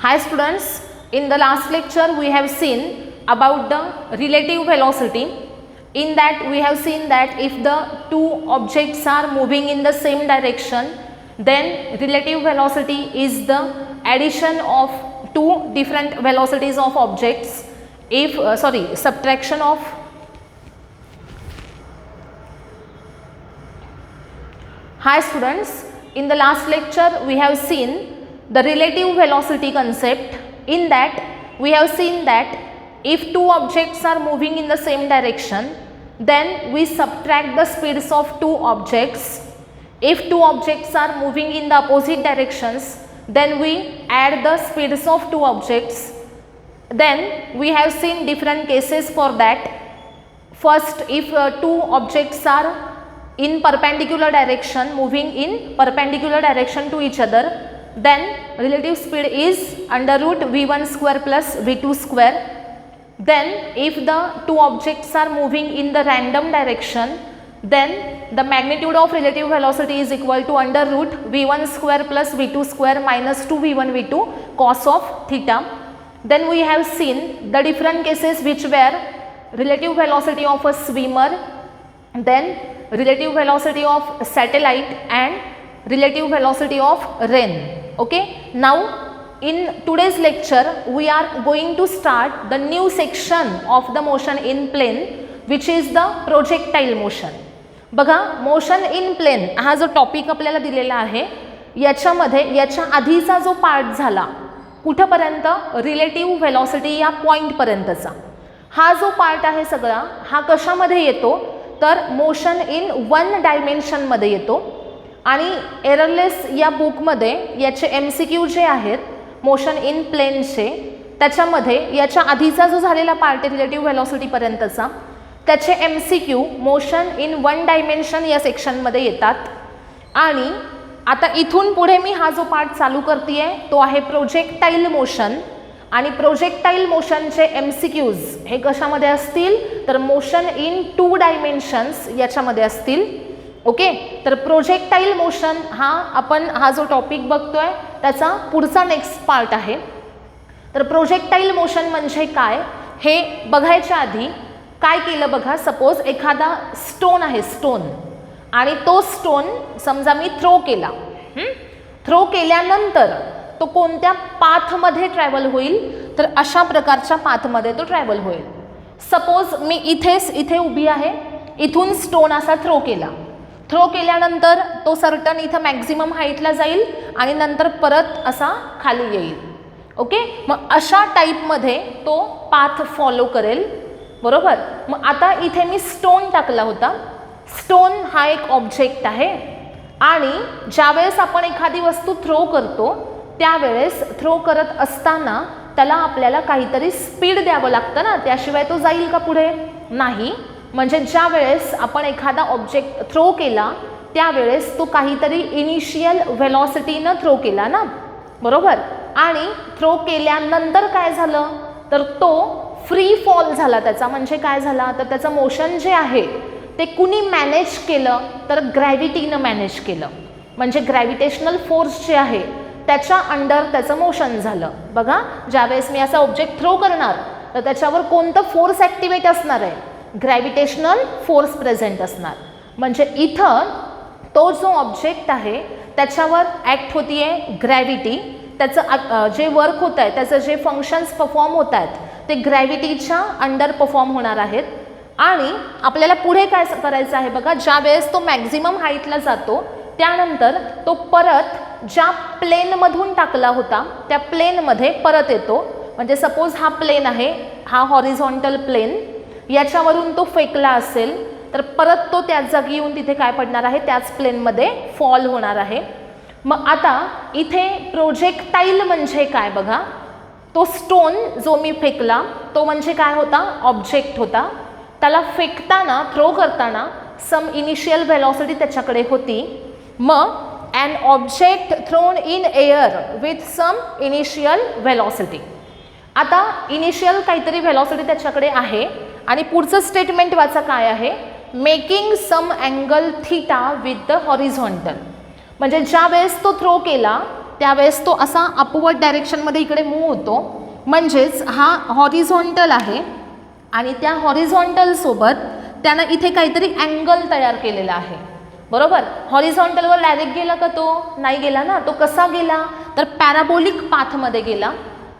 Hi students, in the last lecture we have seen about the relative velocity. In that we have seen that if the two objects are moving in the same direction, then relative velocity is the addition of two different velocities of objects. If subtraction of Hi students, in the last lecture we have seen the relative velocity concept. In that we have seen that if two objects are moving in the same direction, then we subtract the speeds of two objects. If two objects are moving in the opposite directions, then we add the speeds of two objects. Then we have seen different cases for that. First, if two objects are in perpendicular direction, moving in perpendicular direction to each other, then relative speed is under root v1 square plus v2 square. Then if the two objects are moving in the random direction, then the magnitude of relative velocity is equal to under root v1 square plus v2 square minus 2v1 v2 cos of theta. Then we have seen the different cases which were relative velocity of a swimmer, then relative velocity of satellite and relative velocity of rain. Okay, now in today's lecture we are going to start the new section of the motion in plane, which is the projectile motion. बघा, motion in plain हा जो topic आपल्याला दिलेला आहे, याच्यामध्ये याच्या आधीचा जो पार्ट झाला कुठपर्यंत, रिलेटिव्ह व्हेलॉसिटी या पॉइंट पर्यंतचा हा जो पार्ट आहे सगळा, हा कशामध्ये येतो तर मोशन इन वन डायमेन्शन मध्ये येतो. आणि एररलेस या बुकमध्ये याचे MCQ जे आहेत मोशन इन प्लेनचे, त्याच्यामध्ये याच्या आधीचा जो झालेला पार्ट आहे रिलेटिव्ह व्हेलॉसिटी पर्यंतचा, त्याचे MCQ motion in one dimension या सेक्शनमध्ये येतात. आणि आता इथून पुढे मी हा जो पार्ट चालू करते तो आहे प्रोजेक्टाईल मोशन. आणि प्रोजेक्टाईल मोशनचे MCQज हे कशामध्ये असतील तर मोशन इन टू डायमेन्शन्स याच्यामध्ये असतील. ओके, तर प्रोजेक्टाईल मोशन हा जो टॉपिक बघतोय त्याचा पुढचा नेक्स्ट पार्ट आहे. तर प्रोजेक्टाईल मोशन म्हणजे काय हे बघायच्या आधी काय केलं बघा, सपोज एखादा स्टोन आहे, स्टोन, आणि तो स्टोन समजा मी थ्रो केला. थ्रो केल्यानंतर तो कोणत्या पाथमध्ये ट्रॅव्हल होईल तर अशा प्रकारच्या पाथमध्ये तो ट्रॅव्हल होईल. सपोज मी इथे उभी आहे, इथून स्टोन असा थ्रो केला. थ्रो केल्यानंतर तो सर्टन इथं मॅक्झिमम हाईटला जाईल आणि नंतर परत असा खाली येईल. ओके, मग अशा टाईपमध्ये तो पाथ फॉलो करेल, बरोबर. मग आता इथे मी स्टोन टाकला होता. स्टोन हा एक ऑब्जेक्ट आहे आणि ज्यावेळेस आपण एखादी वस्तू थ्रो करतो त्यावेळेस थ्रो करत असताना त्याला आपल्याला काहीतरी स्पीड द्यावं लागतं ना, त्याशिवाय तो जाईल का पुढे, नाही. म्हणजे ज्या वेळेस आपण एखादा ऑब्जेक्ट थ्रो केला त्यावेळेस तो काहीतरी इनिशियल व्हेलॉसिटीनं थ्रो केला ना, बरोबर. आणि थ्रो केल्यानंतर काय झालं तर तो फ्री फॉल झाला त्याचा. म्हणजे काय झाला तर त्याचं मोशन जे आहे ते कुणी मॅनेज केलं तर ग्रॅव्हिटीनं मॅनेज केलं. म्हणजे ग्रॅव्हिटेशनल फोर्स जे आहे त्याच्या अंडर त्याचं मोशन झालं. बघा, ज्यावेळेस मी असा ऑब्जेक्ट थ्रो करणार तर त्याच्यावर कोणतं फोर्स ॲक्टिवेट असणार आहे, ग्रॅव्हिटेशनल फोर्स प्रेझेंट असणार. म्हणजे इथं तो जो ऑब्जेक्ट आहे त्याच्यावर ॲक्ट होतीये ग्रॅव्हिटी. त्याचं जे वर्क होत आहे, त्याचं जे फंक्शन्स परफॉर्म होत आहेत ते ग्रॅव्हिटीच्या अंडर परफॉर्म होणार आहेत. आणि आपल्याला पुढे काय करायचं आहे बघा, ज्या वेळेस तो मॅक्झिमम हाईटला जातो त्यानंतर तो परत ज्या प्लेनमधून टाकला होता त्या प्लेनमध्ये परत येतो. म्हणजे सपोज हा प्लेन आहे, हा हॉरिझॉन्टल प्लेन, याच्यावरून तो फेकला असेल तर परत तो त्याच जागी येऊन तिथे काय पडणार आहे, त्याच प्लेनमध्ये फॉल होणार आहे. मग आता इथे प्रोजेक्टाईल म्हणजे काय बघा, तो स्टोन जो मी फेकला तो म्हणजे काय होता, ऑब्जेक्ट होता. त्याला फेकताना, थ्रो करताना सम इनिशियल व्हेलॉसिटी त्याच्याकडे होती. मग an object thrown in air with some initial velocity. आता इनिशियल काहीतरी व्हेलॉसिटी त्याच्याकडे आहे आणि पुढचं स्टेटमेंट वाचा काय आहे, making some angle theta with the horizontal. म्हणजे ज्या वेळेस तो थ्रो केला त्यावेळेस तो असा अपवर्ड डायरेक्शनमध्ये इकडे मूव्ह होतो, म्हणजेच हा हॉरिझॉन्टल आहे आणि त्या हॉरिझॉन्टलसोबत त्यानं इथे काहीतरी अँगल तयार केलेला आहे, बरोबर. हॉरिझॉन्टलवर डायरेक्ट गेला का तो? नाही गेला ना. तो कसा गेला? तर पॅराबोलिक पाथमध्ये गेला.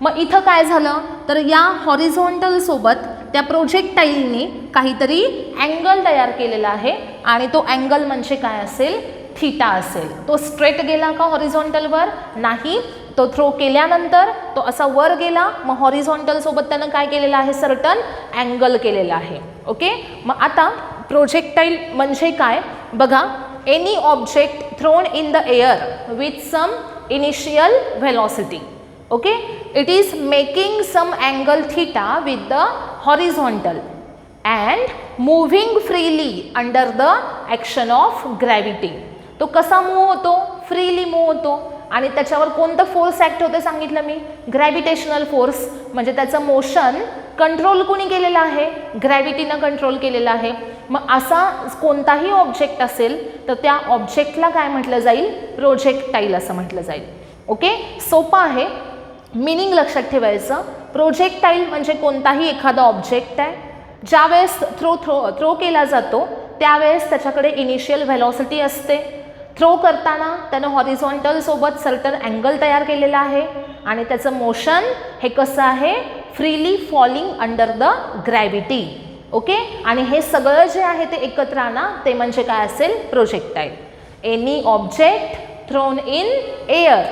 मग इथं काय झालं तर या हॉरिझॉन्टलसोबत त्या प्रोजेक्टाईलनी काहीतरी अँगल तयार केलेला आहे आणि तो अँगल म्हणजे काय असेल? थीटा असेल. तो स्ट्रेट गेला का हॉरिझॉन्टलवर? नाही. तो थ्रो केल्यानंतर तो असा वर गेला, मग हॉरिझॉन्टल सोबत त्यानं काय केलेलं आहे? सर्टन अँगल केलेला आहे. ओके. मग आता प्रोजेक्टाईल म्हणजे काय बघा. Any object thrown in the air with some initial velocity. Okay. It is making some angle theta with the horizontal and moving freely under the action of gravity. तो कसा move होतो? Freely move होतो. आणि त्याच्यावर कोणतं force act होते सांगितलं मी? Gravitational force. म्हणजे त्याचं मोशन कंट्रोल कोणी केलेलं आहे? ग्रॅव्हिटीनं कंट्रोल केलेलं आहे. मग असा कोणताही ऑब्जेक्ट असेल तर त्या ऑब्जेक्टला काय म्हटलं जाईल? प्रोजेक्टाईल असं म्हटलं जाईल. ओके. सोपं आहे, मिनिंग लक्षात ठेवायचं. प्रोजेक्टाईल म्हणजे कोणताही एखादा ऑब्जेक्ट आहे, ज्यावेळेस थ्रो केला जातो त्यावेळेस त्याच्याकडे इनिशियल व्हेलॉसिटी असते. थ्रो करताना त्यानं हॉरिझॉन्टल सोबत सर्टन अँगल तयार केलेला आहे आणि त्याचं मोशन हे कसं आहे? Freely falling under the gravity. Okay. आणि हे सगळं जे आहे ते एकत्र आणा, ते म्हणजे काय असेल? Projectile. Any object thrown in air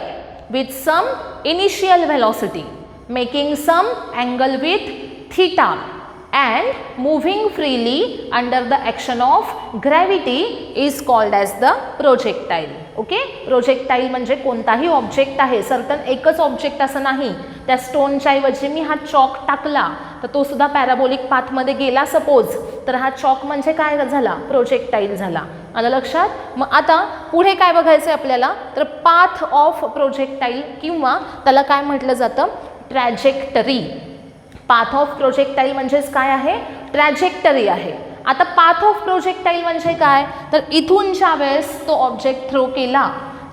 with some initial velocity making some angle with theta and moving freely under the action of gravity is called as the projectile. Okay. Projectile म्हणजे कोणताही ऑब्जेक्ट आहे, certain एकच object असं नाही. त्या स्टोनच्या ऐवजी मी हा chalk टाकला तर तो सुद्धा पॅराबोलिक पाथमध्ये गेला सपोज, तर हा चॉक म्हणजे काय झाला? प्रोजेक्टाईल झाला. आलं लक्षात? मग आता पुढे काय बघायचं आहे आपल्याला? तर पाथ ऑफ प्रोजेक्टाईल किंवा त्याला काय म्हटलं जातं? ट्रॅजेक्टरी. पाथ ऑफ प्रोजेक्टाईल म्हणजेच काय आहे? ट्रॅजेक्टरी आहे. आता पाथ ऑफ प्रोजेक्टाईल म्हणजे काय? तर इथून ज्या वेळेस तो ऑब्जेक्ट थ्रो केला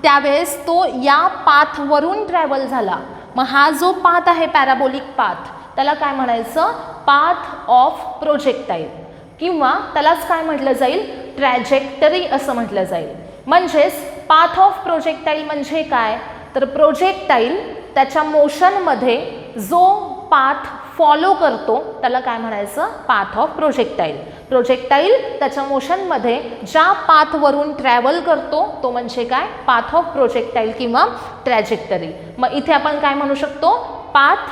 त्यावेळेस तो या पाथवरून ट्रॅव्हल झाला. मग हा जो पाथ आहे पॅराबोलिक पाथ, त्याला काय म्हणायचं? पाथ ऑफ प्रोजेक्टाईल किंवा त्यालाच काय म्हटलं जाईल? ट्रॅजेक्टरी असं म्हटलं जाईल. म्हणजेच पाथ ऑफ प्रोजेक्टाईल म्हणजे काय? तर प्रोजेक्टाईल त्याच्या मोशनमध्ये जो पाथ फॉलो करतो त्याला काय म्हणायचं? Path of projectile. प्रोजेक्टाईल त्याच्या मोशनमध्ये ज्या पाथवरून ट्रॅव्हल करतो तो म्हणजे काय? पाथ ऑफ प्रोजेक्टाईल किंवा ट्रॅजेक्टरी. मग इथे आपण काय म्हणू शकतो? Path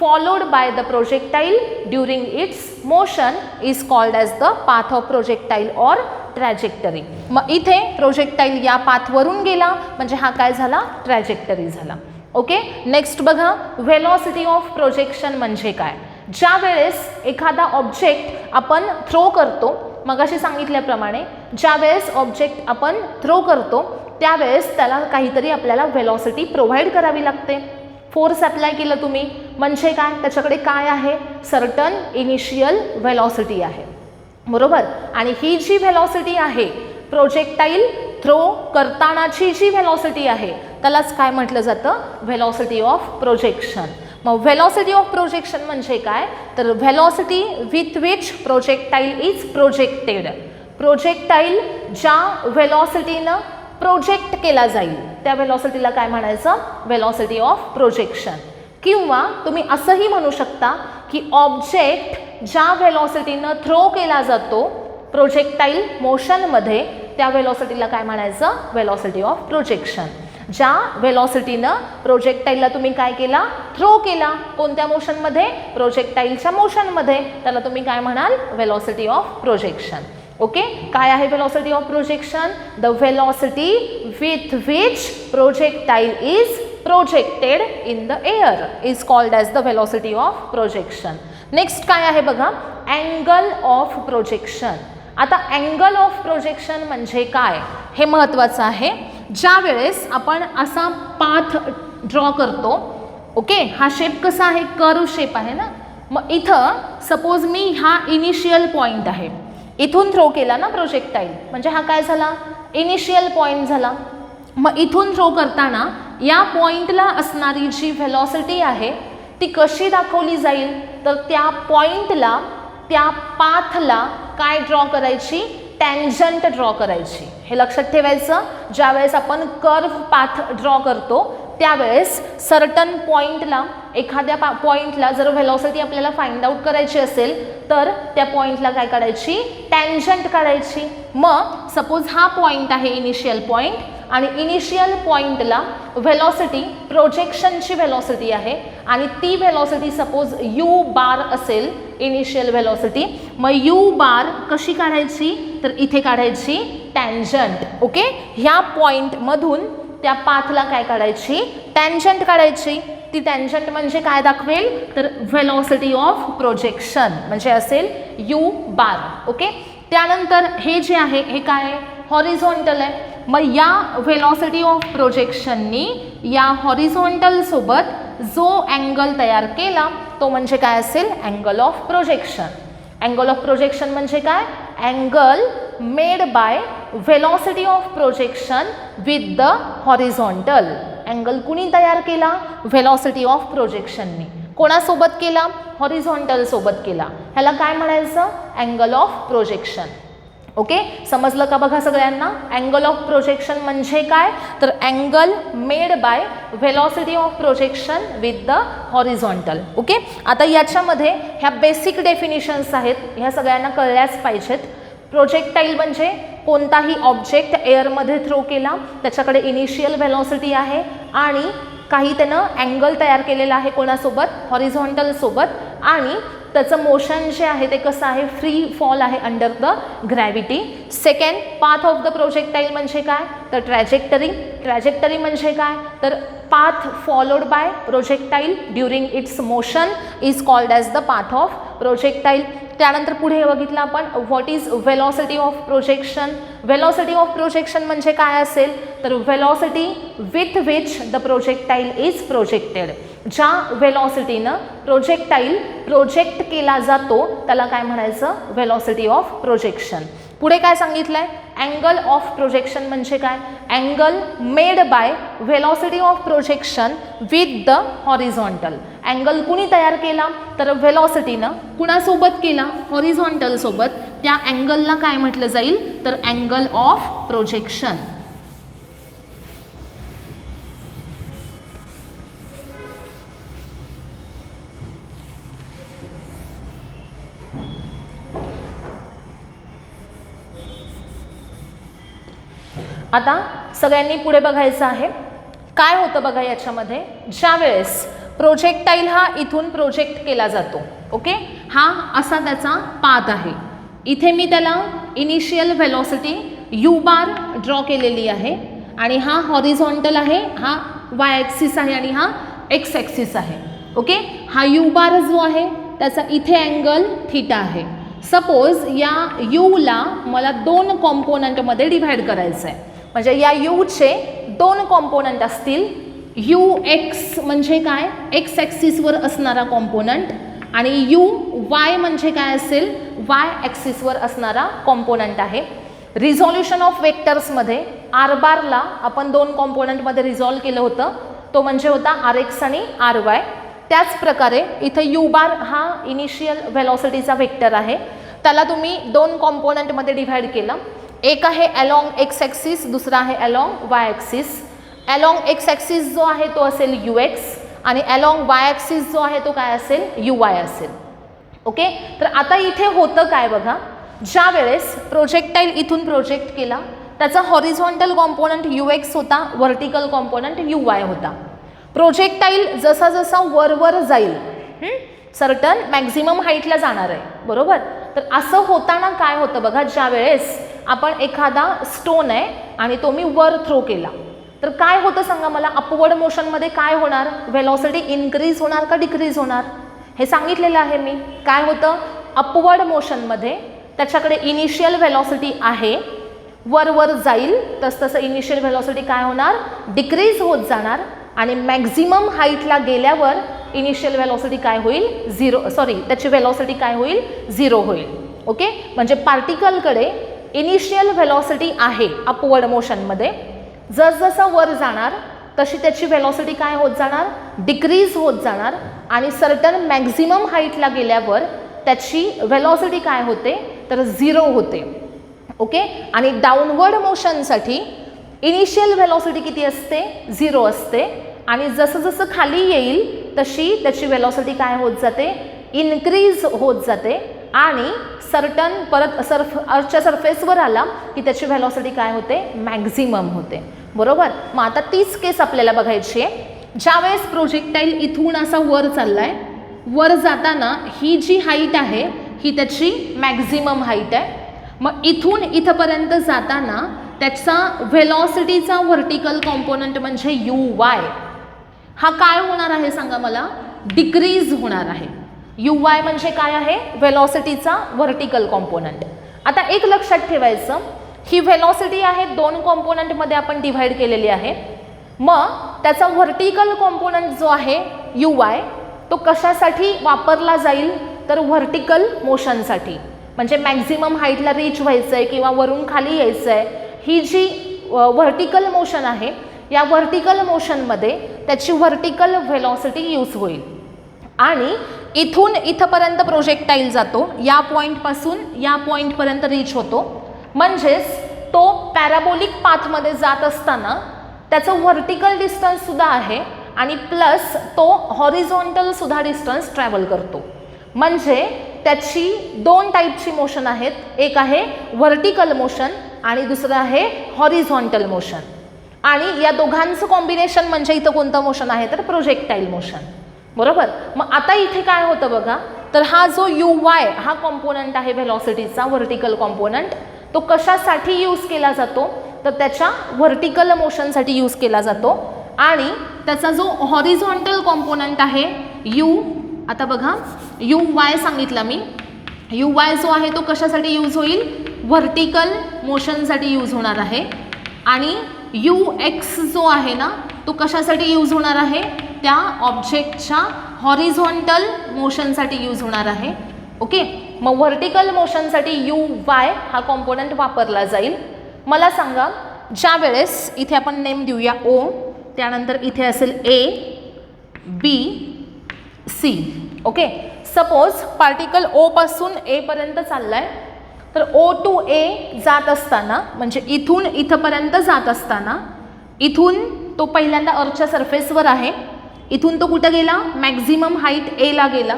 followed by the projectile during its motion is called as the path of projectile or trajectory. मग इथे प्रोजेक्टाईल या पाथवरून गेला म्हणजे हा काय झाला? ट्रॅजेक्टरी झाला. ओके. नेक्स्ट बघा, व्हेलॉसिटी ऑफ प्रोजेक्शन म्हणजे काय? ज्या वेळेस एखादा ऑब्जेक्ट आपण थ्रो करतो, मगाशी सांगितल्याप्रमाणे ज्या वेळेस ऑब्जेक्ट आपण थ्रो करतो त्यावेळेस त्याला काहीतरी आपल्याला व्हेलॉसिटी प्रोव्हाइड करावी लागते. फोर्स अप्लाय केलं तुम्ही म्हणजे काय? त्याच्याकडे काय आहे? सर्टन इनिशियल व्हेलॉसिटी आहे, बरोबर. आणि ही जी व्हेलॉसिटी आहे प्रोजेक्टाईल थ्रो करतानाची जी व्हेलॉसिटी आहे त्यालाच काय म्हटलं जातं? Velocity of projection. मग व्हेलॉसिटी ऑफ प्रोजेक्शन म्हणजे काय? तर velocity with which projectile is projected. Projectile ज्या व्हेलॉसिटीनं प्रोजेक्ट केला जाईल त्या व्हेलॉसिटीला काय म्हणायचं? Velocity of projection. किंवा तुम्ही असंही म्हणू शकता की ऑब्जेक्ट ज्या व्हेलॉसिटीनं थ्रो केला जातो प्रोजेक्टाईल मोशनमध्ये त्या व्हेलॉसिटीला काय म्हणायचं? Velocity of projection. ज्या व्हेलॉसिटीनं प्रोजेक्टाईलला तुम्ही काय केला? थ्रो केला. कोणत्या मोशनमध्ये? प्रोजेक्टाईलच्या मोशनमध्ये. त्याला तुम्ही काय म्हणाल? Velocity of projection. ओके. काय आहे velocity of projection? The velocity with which projectile is projected in the air is called as the velocity of projection. Next काय आहे बघा? Angle of projection. आता अँगल ऑफ प्रोजेक्शन म्हणजे काय हे महत्त्वाचं आहे. ज्या वेळेस आपण असा पाथ ड्रॉ करतो, ओके, हा शेप कसा आहे? कर्व शेप आहे ना. मग इथं सपोज मी हा इनिशियल पॉईंट आहे, इथून थ्रो केला ना प्रोजेक्टाईल म्हणजे हा काय झाला? इनिशियल पॉईंट झाला. मग इथून थ्रो करताना या पॉईंटला असणारी जी व्हेलॉसिटी आहे ती कशी दाखवली जाईल, तर त्या पॉईंटला, त्या पाथला काय ड्रॉ करायची, टॅन्जंट ड्रॉ करायची. हे लक्षात ठेवायचं. ज्यावेळेस आपण कर्व पाथ ड्रॉ करतो त्यावेळेस सर्टन पॉईंटला, एखाद्या पॉईंटला जर व्हेलॉसिटी आपल्याला फाइंड आउट करायची असेल तर त्या पॉईंटला काय काढायची, टॅन्जंट काढायची. मग सपोज हा पॉईंट आहे इनिशियल पॉईंट आणि इनिशियल पॉईंटला व्हेलॉसिटी, प्रोजेक्शनची व्हेलॉसिटी आहे आणि ती व्हेलॉसिटी सपोज यू बार असेल इनिशियल व्हेलॉसिटी. मग यू बार कशी काढायची, तर इथे काढायची टॅन्जंट. ओके, ह्या पॉईंटमधून त्या पाथला काय काढायची, टॅन्जंट काढायची. ती टॅन्जंट म्हणजे काय दाखवेल, तर व्हेलॉसिटी ऑफ प्रोजेक्शन म्हणजे असेल यू बार. ओके, त्यानंतर हे जे आहे हे काय आहे, हॉरिझॉन्टल आहे. मग या व्हेलॉसिटी ऑफ प्रोजेक्शननी या हॉरिझॉन्टल सोबत जो अँगल तयार केला तो म्हणजे काय असेल, angle of projection. Angle of projection म्हणजे काय, angle made by velocity of projection with the horizontal. Angle कुणी तयार केला, व्हेलॉसिटी ऑफ प्रोजेक्शननी. कोणासोबत केला, हॉरिझॉन्टल सोबत केला. ह्याला काय म्हणायचं, अँगल ऑफ प्रोजेक्शन. ओके, समजलं का बघा सगळ्यांना. अँगल ऑफ प्रोजेक्शन म्हणजे काय, तर angle made by velocity of projection with the horizontal. Okay, आता याच्यामध्ये ह्या बेसिक डेफिनिशन्स आहेत, ह्या सगळ्यांना कळल्याच पाहिजेत. प्रोजेक्टाईल म्हणजे कोणताही ऑब्जेक्ट एअरमध्ये थ्रो केला, त्याच्याकडे इनिशियल व्हेलॉसिटी आहे आणि काही त्यानं अँगल तयार केलेला आहे कोणासोबत, हॉरिझॉन्टल सोबत, आणि त्याचं मोशन जे आहे ते कसं आहे, फ्री फॉल आहे under the gravity. Second, path of the projectile म्हणजे काय, तर ट्रॅजेक्टरी. ट्रॅजेक्टरी म्हणजे काय, तर path followed by projectile during its motion is called as the path of projectile. त्यानंतर पुढे बघितलं आपण what is velocity of projection. Velocity of projection म्हणजे काय असेल, तर velocity with which the projectile is projected. ज्या व्हेलॉसिटीनं प्रोजेक्टाईल प्रोजेक्ट केला जातो त्याला काय म्हणायचं, व्हेलॉसिटी ऑफ प्रोजेक्शन. पुढे काय सांगितलंय, अँगल ऑफ प्रोजेक्शन म्हणजे काय, angle made by velocity of projection with the horizontal. Angle कुणी तयार केला, तर व्हेलॉसिटीनं. कुणासोबत केला, हॉरिझॉन्टल सोबत. त्या अँगलला काय म्हटलं जाईल, तर अँगल ऑफ प्रोजेक्शन. आता सगळ्यांनी पुढे बघायचं आहे. काय होतं बघा याच्यामध्ये, ज्या वेळेस प्रोजेक्टाईल हा इथून प्रोजेक्ट केला जातो. ओके, हा असा त्याचा पाथ आहे. इथे मी त्याला initial velocity you bar draw केलेली आहे आणि हा हॉरिझॉन्टल आहे, हा वाय ॲक्सिस आहे आणि हा एक्स ॲक्सिस आहे. ओके, हा यू बार जो आहे त्याचा इथे अँगल थीटा आहे. सपोज या यूला मला 2 कॉम्पोनंटमध्ये डिव्हाइड करायचं आहे. म्हणजे या यूचे 2 कॉम्पोनंट असतील. यू एक्स म्हणजे काय, एक्स ॲक्सिसवर असणारा कॉम्पोनंट, आणि यू वाय म्हणजे काय असेल, वाय ॲक्सिसवर असणारा कॉम्पोनंट आहे. रिझॉल्युशन ऑफ वेक्टर्समध्ये आर बारला आपण 2 कॉम्पोनंटमध्ये रिझॉल्व केलं होतं, तो म्हणजे होता आर एक्स आणि आर वाय. त्याच प्रकारे इथे यू बार हा इनिशियल व्हेलॉसिटीचा वेक्टर आहे, त्याला तुम्ही 2 कॉम्पोनंटमध्ये डिव्हाइड केलं. एक आहे अलॉंग एक्स ॲक्सिस, दुसरा आहे along Y axis. Along x axis जो आहे तो असेल यू एक्स आणि अलॉंग वाय ॲक्सिस जो आहे तो काय असेल, यू वाय असेल. ओके, तर आता इथे होतं काय बघा, ज्या वेळेस प्रोजेक्टाईल इथून प्रोजेक्ट केला त्याचा हॉरिझॉन्टल कॉम्पोनंट यू एक्स होता, व्हर्टिकल कॉम्पोनंट यू वाय होता. प्रोजेक्टाईल जसा जसा वर जाईल सर्टन मॅक्झिमम हाईटला जाणार आहे, बरोबर. तर असं होताना काय होतं बघा, ज्या वेळेस आपण एखादा स्टोन आहे आणि तो मी वर थ्रो केला तर काय होतं सांगा मला, अपवर्ड मोशनमध्ये काय होणार, व्हेलॉसिटी इन्क्रीज होणार का डिक्रीज होणार, हे सांगितलेलं आहे मी. काय होतं, अपवर्ड मोशनमध्ये त्याच्याकडे इनिशियल व्हेलॉसिटी आहे, वर जाईल तसतसं इनिशियल व्हेलॉसिटी काय होणार, डिक्रीज होत जाणार आणि मॅक्झिमम हाईटला गेल्यावर इनिशियल व्हेलॉसिटी काय होईल, त्याची व्हेलॉसिटी काय होईल, 0 होईल. ओके, म्हणजे पार्टिकलकडे इनिशियल व्हेलॉसिटी आहे अपवर्ड मोशनमध्ये, जसजसं वर जाणार तशी त्याची वेलॉसिटी काय होत जाणार, डिक्रीज होत जाणार आणि सर्टन मॅक्झिमम हाईटला गेल्यावर त्याची वेलॉसिटी काय होते तर 0 होते. ओके. आणि डाऊनवर्ड मोशनसाठी इनिशियल वेलॉसिटी किती असते, 0 असते आणि जसं जसं खाली येईल तशी त्याची वेलॉसिटी काय होत जाते, इन्क्रीज होत जाते आणि सर्टन परत अर्थच्या सरफेसवर आला की त्याची वेलॉसिटी काय होते, मॅक्झिमम होते. बरोबर. मग आता तीच केस आपल्याला बघायची आहे. ज्यावेळेस प्रोजेक्टाईल इथून असा वर चाललाय, वर जाताना ही जी हाईट आहे ही त्याची मॅक्झिमम हाईट आहे. मग इथून इथपर्यंत जाताना त्याचा व्हेलॉसिटीचा व्हर्टिकल कॉम्पोनंट म्हणजे UY हा काय होणार आहे सांगा मला, डिक्रीज होणार आहे. UY म्हणजे काय आहे, व्हेलॉसिटीचा व्हर्टिकल कॉम्पोनंट. आता एक लक्षात ठेवायचं, ही व्हेलॉसिटी आहे 2 कॉम्पोनंटमध्ये आपण डिव्हाइड केलेली आहे. मग त्याचा व्हर्टिकल कॉम्पोनंट जो आहे UY तो कशासाठी वापरला जाईल तर व्हर्टिकल मोशनसाठी. म्हणजे मॅक्झिमम हाईटला रीच व्हायचं आहे किंवा वरून खाली यायचं आहे, ही जी व्हर्टिकल मोशन आहे या व्हर्टिकल मोशनमध्ये त्याची व्हर्टिकल व्हेलॉसिटी यूज होईल. आणि इथून इथपर्यंत प्रोजेक्टाईल जातो, या पॉईंटपासून या पॉईंटपर्यंत रीच होतो. म्हणजेच तो पॅराबोलिक पाथमध्ये जात असताना त्याचं व्हर्टिकल डिस्टन्स सुद्धा आहे आणि प्लस तो हॉरिझॉन्टल सुद्धा डिस्टन्स ट्रॅव्हल करतो. म्हणजे त्याची 2 टाईपची मोशन आहेत, एक आहे व्हर्टिकल मोशन आणि दुसरं आहे हॉरिझॉन्टल मोशन. आणि या दोघांचं कॉम्बिनेशन म्हणजे इथं कोणतं मोशन आहे तर प्रोजेक्टाईल मोशन. बरोबर. मग आता इथे काय होतं बघा, तर हा जो UY हा कॉम्पोनंट आहे व्हेलॉसिटीचा व्हर्टिकल कॉम्पोनंट, तो कशासाठी यूज केला जातो तर त्याच्या व्हर्टिकल मोशनसाठी यूज केला जातो. आणि त्याचा जो हॉरिझॉन्टल कॉम्पोनंट आहे आता बघा UY सांगितला मी, UY जो आहे तो कशासाठी यूज होईल, व्हर्टिकल मोशनसाठी यूज होणार आहे. आणि UX जो आहे ना तो कशासाठी यूज होणार आहे, त्या ऑब्जेक्टच्या हॉरिझॉन्टल मोशनसाठी यूज होणार आहे. ओके. मग व्हर्टिकल मोशनसाठी UY हा कॉम्पोनंट वापरला जाईल. मला सांगा, ज्या वेळेस इथे आपण नेम देऊया O, त्यानंतर इथे असेल A, B, C. Okay. Suppose particle O पासून A पर्यंत चाललाय, तर O to A जात असताना म्हणजे इथून इथपर्यंत जात असताना इथून तो पहिल्यांदा अर्थच्या सरफेसवर आहे, इथून तो कुठं गेला, मॅक्झिमम हाईट A ला गेला.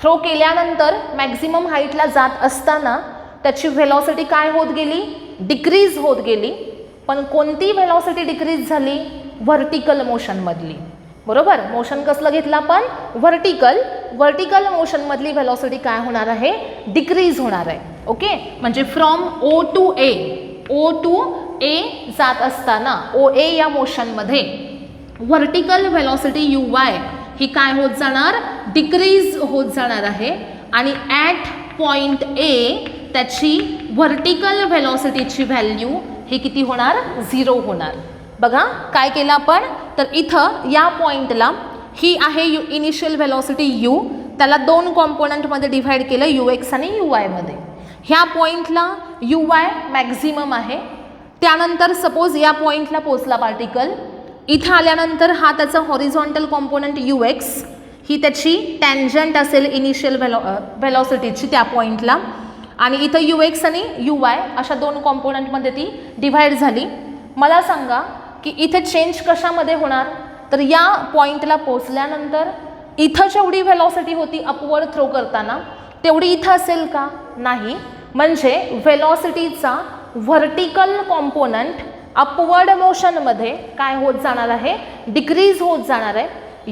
थ्रो केल्यानंतर मॅक्झिमम हाईटला जात असताना त्याची व्हेलॉसिटी काय होत गेली, डिक्रीज होत गेली. पण कोणती व्हेलॉसिटी डिक्रीज झाली, व्हर्टिकल मोशनमधली. बरोबर. मोशन कसलं घेतलं आपण, व्हर्टिकल मोशनमधली व्हेलॉसिटी काय होणार आहे, डिक्रीज होणार आहे. ओके. म्हणजे फ्रॉम O टू A जात असताना OA या मोशनमध्ये व्हर्टिकल व्हेलॉसिटी UY ही काय होत जाणार, डिक्रीज होत जाणार आहे. आणि ॲट पॉइंट A त्याची व्हर्टिकल व्हेलॉसिटीची व्हॅल्यू ही किती होणार, 0 होणार. बघा काय केलं आपण, तर इथं या पॉईंटला ही आहे इनिशियल व्हेलॉसिटी U, त्याला 2 कॉम्पोनंटमध्ये डिव्हाइड केलं, UX आणि UY मध्ये. ह्या पॉईंटला UY मॅक्झिमम आहे. त्यानंतर सपोज या पॉईंटला पोचला पार्टिकल, इथं आल्यानंतर हा त्याचा हॉरिझॉन्टल कॉम्पोनंट UX ही त्याची टँजंट असेल इनिशियल व्हेलॉसिटीची त्या पॉईंटला. आणि इथं UX आणि UY अशा 2 कॉम्पोनंटमध्ये ती डिव्हाइड झाली. मला सांगा की इथे चेंज कशामध्ये होणार, तर या पॉईंटला पोचल्यानंतर इथं जेवढी व्हेलॉसिटी होती अपवर्ड थ्रो करताना तेवढी इथं असेल का, नाही. म्हणजे व्हेलॉसिटीचा व्हर्टिकल कॉम्पोनंट अपवर्ड मोशनमध्ये काय होत जाणार आहे, डिक्रीज होत जाणार आहे.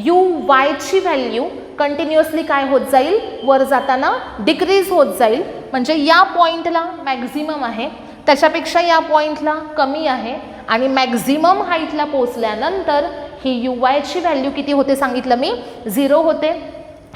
UY ची व्हॅल्यू कंटिन्युअसली काय होत जाईल, वर जाताना डिक्रीज होत जाईल. म्हणजे या पॉईंटला मॅक्झिमम आहे, त्याच्यापेक्षा या पॉईंटला कमी आहे. आणि मॅक्झिमम हाईटला पोचल्यानंतर ही UY ची व्हॅल्यू किती होते सांगितलं मी, 0 होते.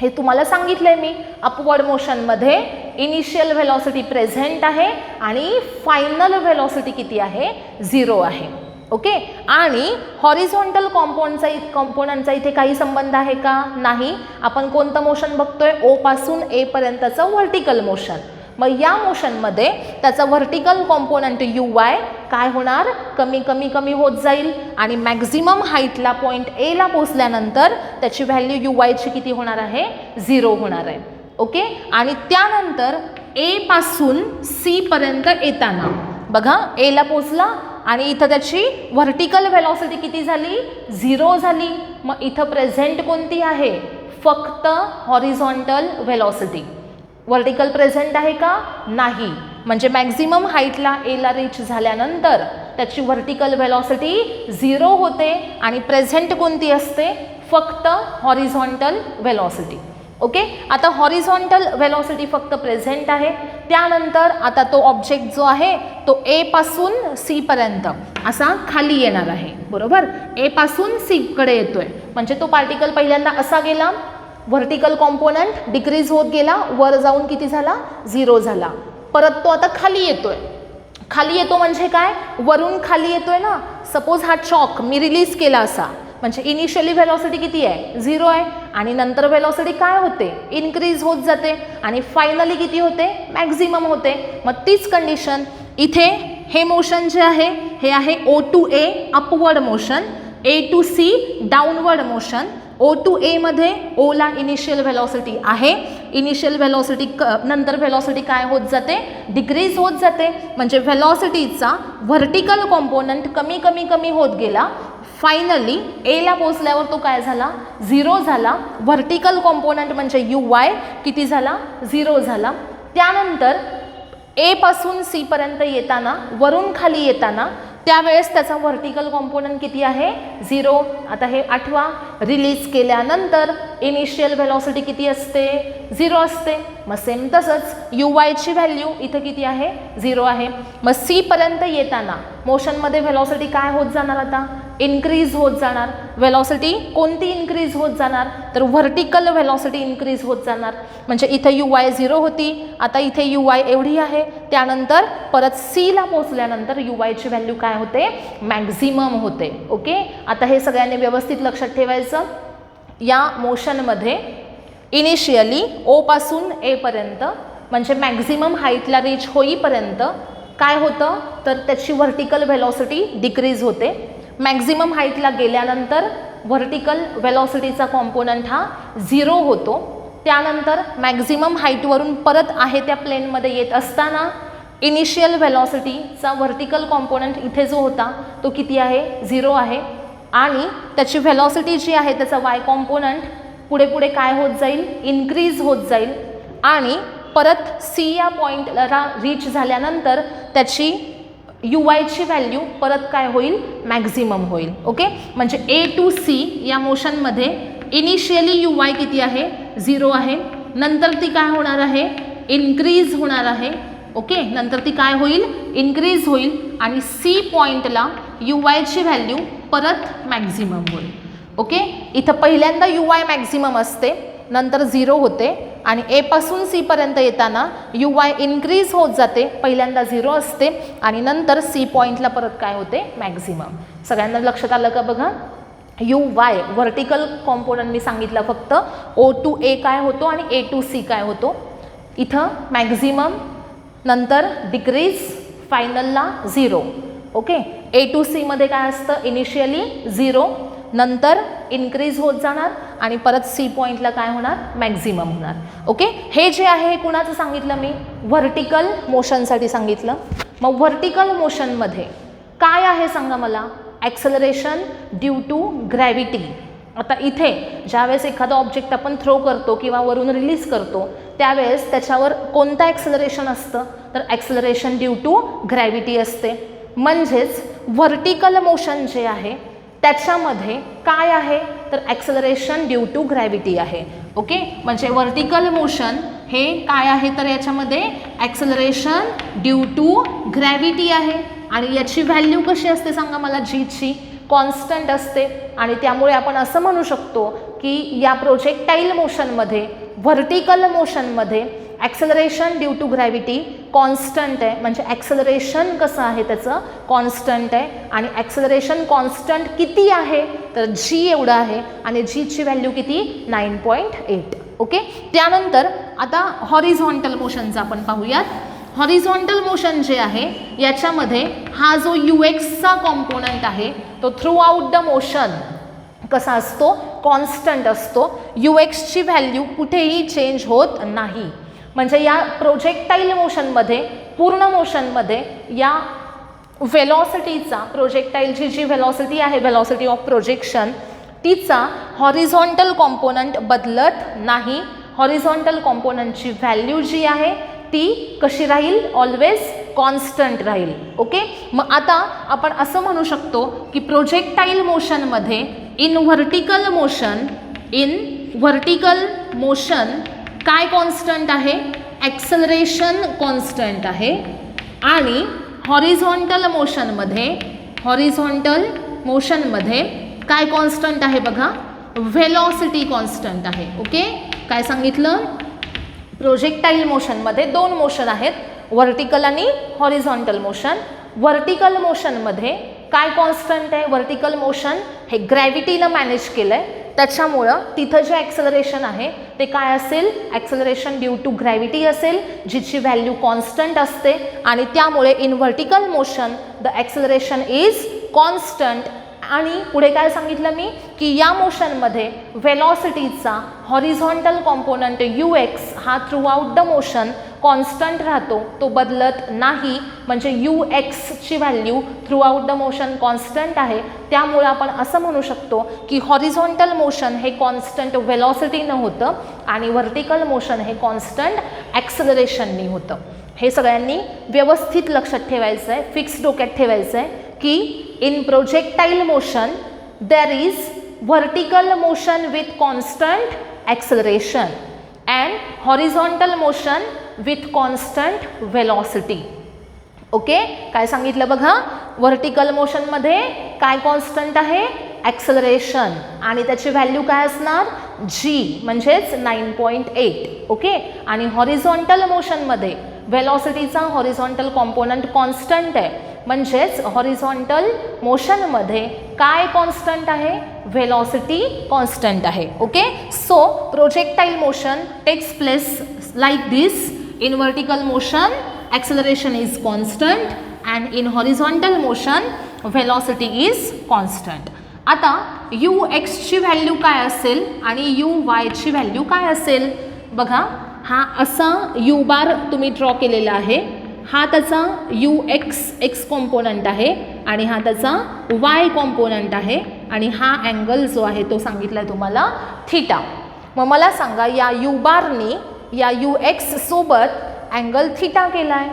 हे तुम्हाला सांगितलंय मी. अपवर्ड मोशनमध्ये इनिशियल व्हेलॉसिटी प्रेझेंट आहे आणि फायनल व्हेलॉसिटी किती आहे, 0 आहे. ओके. आणि हॉरिझॉन्टल कॉम्पोनंटचा इथे काही संबंध आहे का, नाही. आपण कोणतं मोशन बघतोय, O पासून A पर्यंतचं व्हर्टिकल मोशन. मग या मोशनमध्ये त्याचा व्हर्टिकल कॉम्पोनंट यू वाय काय होणार, कमी कमी कमी होत जाईल आणि मॅक्झिमम हाईटला पॉईंट एला पोचल्यानंतर त्याची व्हॅल्यू यू वायची किती होणार आहे, 0 होणार आहे. ओके. आणि त्यानंतर ए पासून सी पर्यंत येताना बघा एला पोचला आणि इथं त्याची व्हर्टिकल व्हेलॉसिटी किती झाली, 0 झाली. मग इथं प्रेझेंट कोणती आहे, फक्त हॉरिझॉन्टल व्हेलॉसिटी. व्हर्टिकल प्रेझेंट आहे का, नाही. म्हणजे मॅक्झिमम हाईटला एला रीच झाल्यानंतर त्याची व्हर्टिकल व्हेलॉसिटी 0 होते आणि प्रेझेंट कोणती असते, फक्त हॉरिझॉन्टल व्हेलॉसिटी. ओके. आता हॉरिझॉन्टल व्हेलॉसिटी फक्त प्रेझेंट आहे. त्यानंतर आता तो ऑब्जेक्ट जो आहे तो ए पासून सी पर्यंत असा खाली येणार आहे, बरोबर. ए पासून सी कडे येतोय म्हणजे तो पार्टिकल पहिल्यांदा असा गेला, व्हर्टिकल कॉम्पोनंट डिक्रीज होत गेला, वर जाऊन किती झाला, 0 झाला. परत तो आता खाली येतोय. खाली येतो म्हणजे काय, वरून खाली येतोय ना. सपोज हा चॉक मी रिलीज केला असा, म्हणजे इनिशियली व्हेलॉसिटी किती आहे, 0 आहे आणि नंतर व्हेलॉसिटी काय होते, इन्क्रीज होत जाते आणि फायनली किती होते, मॅक्झिमम होते. मग तीच कंडिशन इथे हे मोशन जे आहे हे आहे O to A upward motion, A to C downward motion. O to A मध्ये ओला इनिशियल व्हेलॉसिटी आहे, इनिशियल व्हेलॉसिटी नंतर व्हेलॉसिटी काय होत जाते, डिक्रीज होत जाते. म्हणजे व्हेलॉसिटीचा व्हर्टिकल कॉम्पोनंट कमी कमी कमी होत गेला. फायनली एला पोचल्यावर तो काय झाला, 0 झाला. व्हर्टिकल कॉम्पोनंट म्हणजे यू वाय किती झाला, 0 झाला. त्यानंतर ए पासून सी पर्यंत येताना, वरून खाली येताना त्यावेळेस त्याचा व्हर्टिकल कॉम्पोनंट किती आहे, 0. आता हे आठवा, रिलीज केल्यानंतर इनिशियल व्हेलॉसिटी किती असते, 0 असते. मग सेम तसंच यू वायची व्हॅल्यू इथं किती आहे, 0 आहे. मग सी पर्यंत येताना मोशनमध्ये व्हेलॉसिटी काय होत जाणार, आता इन्क्रीज होत जाणार. व्हेलॉसिटी कोणती इन्क्रीज होत जाणार, तर व्हर्टिकल व्हेलॉसिटी इन्क्रीज होत जाणार. म्हणजे इथं यू वाय 0 होती, आता इथे यू वाय एवढी आहे. त्यानंतर परत सीला पोचल्यानंतर यू वायची व्हॅल्यू काय होते, मॅक्झिमम होते. ओके. आता हे सगळ्यांनी व्यवस्थित लक्षात ठेवायचं. या मोशनमध्ये इनिशियली ओ पासून ए पर्यंत म्हणजे मॅक्झिमम हाईटला रीच होईपर्यंत काय होतं, तर त्याची व्हर्टिकल व्हेलॉसिटी डिक्रीज होते. मॅक्झिमम हाईटला गेल्यानंतर व्हर्टिकल व्हेलॉसिटीचा कॉम्पोनंट हा 0 होतो. त्यानंतर मॅक्झिमम हाईटवरून परत आहे त्या प्लेनमध्ये येत असताना इनिशियल व्हेलॉसिटीचा व्हर्टिकल कॉम्पोनंट इथे जो होता तो किती आहे, 0 आहे. आणि त्याची व्हेलॉसिटी जी आहे त्याचा वाय कॉम्पोनंट पुढे पुढे काय होत जाईल, इन्क्रीज होत जाईल. आणि परत सी या पॉईंटला रीच झाल्यानंतर त्याची यू वायची व्हॅल्यू परत काय होईल, मॅक्झिमम होईल. ओके. म्हणजे ए टू सी या मोशनमध्ये इनिशियली यू वाय किती आहे, 0 आहे. नंतर ती काय होणार आहे, इन्क्रीज होणार आहे. ओके. नंतर ती काय होईल, इन्क्रीज होईल आणि सी पॉईंटला यू वायची व्हॅल्यू परत मॅक्झिमम होईल. ओके. इथं पहिल्यांदा यू वाय मॅक्झिमम असते, नंतर 0 होते आणि ए पासून सी पर्यंत येताना यू वाय इन्क्रीज होत जाते. पहिल्यांदा 0 असते आणि नंतर सी पॉईंटला परत काय होते, मॅक्झिमम. सगळ्यांना लक्षात आलं का बघा. यू वाय व्हर्टिकल कॉम्पोनंट मी सांगितलं फक्त, ओ टू ए काय होतो आणि ए टू सी काय होतो. इथं मॅक्झिमम, नंतर डिक्रीज, फायनलला 0. ओके. ए टू सीमध्ये काय असतं, इनिशियली 0, नंतर इन्क्रीज होत जाणार आणि परत सी पॉईंटला काय होणार, मॅक्झिमम होणार. ओके. हे जे आहे हे कुणाचं सांगितलं मी, व्हर्टिकल मोशनसाठी सांगितलं. मग व्हर्टिकल मोशनमध्ये काय आहे सांगा मला, ॲक्सेलरेशन ड्यू टू ग्रॅव्हिटी. आता इथे ज्यावेळेस एखादा ऑब्जेक्ट आपण थ्रो करतो किंवा वरून रिलीज करतो त्यावेळेस त्याच्यावर कोणतं ॲक्सेलरेशन असतं, तर ॲक्सेलरेशन ड्यू टू ग्रॅव्हिटी असते. म्हणजेच व्हर्टिकल मोशन जे आहे त्याच्यामध्ये काय आहे, तर ॲक्सेलरेशन ड्यू टू ग्रॅव्हिटी आहे. ओके. म्हणजे व्हर्टिकल मोशन हे काय आहे, तर याच्यामध्ये ॲक्सेलरेशन ड्यू टू ग्रॅव्हिटी आहे. आणि याची व्हॅल्यू कशी असते सांगा मला, जीची कॉन्स्टंट असते. आणि त्यामुळे आपण असं म्हणू शकतो की या प्रोजेक्टाईल मोशनमध्ये, व्हर्टिकल मोशनमध्ये acceleration due to gravity constant आहे. म्हणजे ॲक्सेलरेशन कसं आहे त्याचं, कॉन्स्टंट आहे. आणि ॲक्सेलरेशन कॉन्स्टंट किती आहे, तर जी एवढं आहे आणि जीची व्हॅल्यू किती, 9.8. ओके. त्यानंतर आता हॉरिझॉन्टल मोशनचं आपण पाहूयात. हॉरिझॉन्टल मोशन जे आहे याच्यामध्ये हा जो UXचा कॉम्पोनंट आहे तो थ्रू आउट द मोशन कसा असतो, कॉन्स्टंट असतो. UXची व्हॅल्यू कुठेही चेंज होत नाही. म्हणजे या प्रोजेक्टाईल मोशनमध्ये, पूर्ण मोशनमध्ये या व्हेलॉसिटीचा, प्रोजेक्टाईलची जी व्हेलॉसिटी आहे, व्हेलॉसिटी ऑफ प्रोजेक्शन, तिचा हॉरिझॉन्टल कॉम्पोनंट बदलत नाही. हॉरिझॉन्टल कॉम्पोनंटची व्हॅल्यू जी आहे ती कशी राहील, ऑलवेज कॉन्स्टंट राहील. ओके. मग आता आपण असं म्हणू शकतो की प्रोजेक्टाईल मोशनमध्ये इन व्हर्टिकल मोशन काय कॉन्स्टंट आहे, ॲक्सलरेशन कॉन्स्टंट आहे. आणि हॉरिझॉन्टल मोशनमध्ये काय कॉन्स्टंट आहे बघा, व्हेलॉसिटी कॉन्स्टंट आहे. ओके. काय सांगितलं, प्रोजेक्टाईल मोशनमध्ये दोन मोशन आहेत, व्हर्टिकल आणि हॉरिझॉन्टल मोशन. व्हर्टिकल मोशनमध्ये काय कॉन्स्टंट आहे, व्हर्टिकल मोशन हे ग्रॅव्हिटीनं मॅनेज केलं आहे, त्याच्यामुळं तिथं जे ॲक्सलरेशन आहे ते काय असेल, ॲक्सलरेशन ड्यू टू ग्रॅव्हिटी असेल, जिची व्हॅल्यू कॉन्स्टंट असते. आणि त्यामुळे in vertical motion the acceleration is constant. आणि पुढे काय सांगितलं मी की या मोशनमध्ये व्हेलॉसिटीचा हॉरिझॉन्टल कॉम्पोनंट UX हा throughout the motion constant राहतो, तो बदलत नाही. म्हणजे UXची value throughout the motion constant आहे. त्यामुळे आपण असं म्हणू शकतो की हॉरिझॉन्टल मोशन हे कॉन्स्टंट व्हेलॉसिटीनं होतं आणि व्हर्टिकल मोशन हे कॉन्स्टंट ॲक्सलरेशननी होतं. हे सगळ्यांनी व्यवस्थित लक्षात ठेवायचं आहे, फिक्स डोक्यात ठेवायचं आहे की in projectile motion there is vertical motion with constant acceleration and horizontal motion with constant velocity. Okay. काय सांगितलं बघा, व्हर्टिकल मोशनमध्ये काय कॉन्स्टंट आहे, ॲक्सलरेशन, आणि त्याची व्हॅल्यू काय असणार, G म्हणजेच 9.8. ओके. आणि हॉरिझॉन्टल मोशनमध्ये व्हेलॉसिटीचा हॉरिझॉन्टल कॉम्पोनंट कॉन्स्टंट आहे, म्हणजेच हॉरिझॉन्टल मोशनमध्ये काय कॉन्स्टंट आहे, व्हेलॉसिटी कॉन्स्टंट आहे. Okay. So projectile motion takes place like this. In vertical motion acceleration is constant and in horizontal motion velocity is constant. आता UX ची व्हॅल्यू काय असेल आणि UY ची व्हॅल्यू काय असेल बघा. हा असा U बार तुम्ही ड्रॉ केलेला आहे, हा त्याचा UX कॉम्पोनंट आहे आणि हा त्याचा Y कॉम्पोनंट आहे आणि हा अँगल जो आहे तो सांगितला तुम्हाला थीटा. मग मला सांगा या U बारनी या UX सोबत अँगल थीटा केलाय,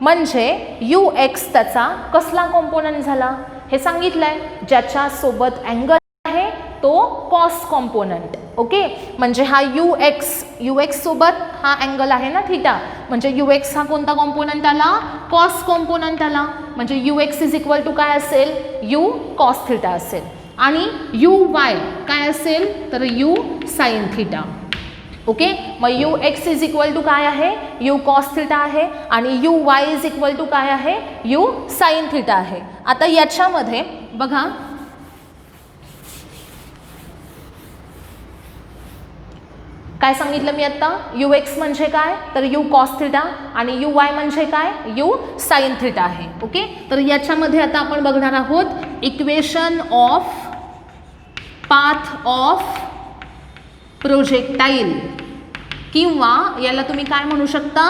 म्हणजे UX त्याचा कसला कॉम्पोनंट झाला हे सांगितलंय, ज्याच्या सोबत अँगल आहे तो कॉस कॉम्पोनंट. ओके. म्हणजे हा UX सोबत हा अँगल आहे ना थीटा, म्हणजे UX हा कोणता कॉम्पोनंट आला, कॉस कॉम्पोनंट आला. म्हणजे UX इज इक्वल टू काय असेल, U कॉस थीटा असेल. आणि UY काय असेल तर U साइन थीटा. ओके. मग UX इज इक्वल टू काय आहे, U कॉस थीटा आहे आणि UY इज इक्वल टू काय आहे, U साइन थीटा आहे. आता याच्यामध्ये बघा काय सांगितलं मी आता, UX म्हणजे काय तर U कॉस थीटा आणि UY म्हणजे काय, U साइन थीटा आहे. ओके. तर याच्यामध्ये आता आपण बघणार आहोत equation of path of projectile, किंवा याला तुम्ही काय म्हणू शकता,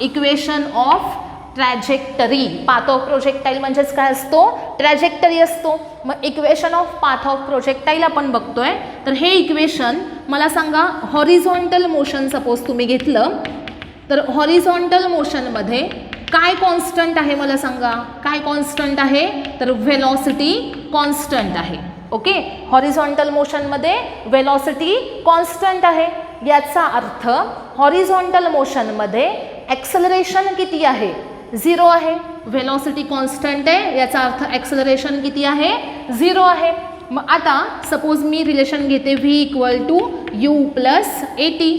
equation of trajectory. Path of projectile म्हणजेच काय असतो, ट्रॅजेक्टरी असतो. मग equation of path of projectile आपण बघतोय. तर हे इक्वेशन मला सांगा, हॉरिझॉन्टल मोशन सपोज तुम्ही घेतलं तर हॉरिझॉन्टल मोशनमध्ये काय कॉन्स्टंट आहे मला सांगा, काय कॉन्स्टंट आहे तर व्हेलॉसिटी कॉन्स्टंट आहे. ओके. हॉरिझॉन्टल मोशनमध्ये व्हेलॉसिटी कॉन्स्टंट आहे, याचा अर्थ हॉरिझॉन्टल मोशनमध्ये ॲक्सलरेशन किती आहे, 0 आहे. व्हेलॉसिटी कॉन्स्टंट आहे, याचा अर्थ ॲक्सलरेशन किती आहे, 0 आहे. मग आता सपोज मी रिलेशन घेते V equal to U plus AT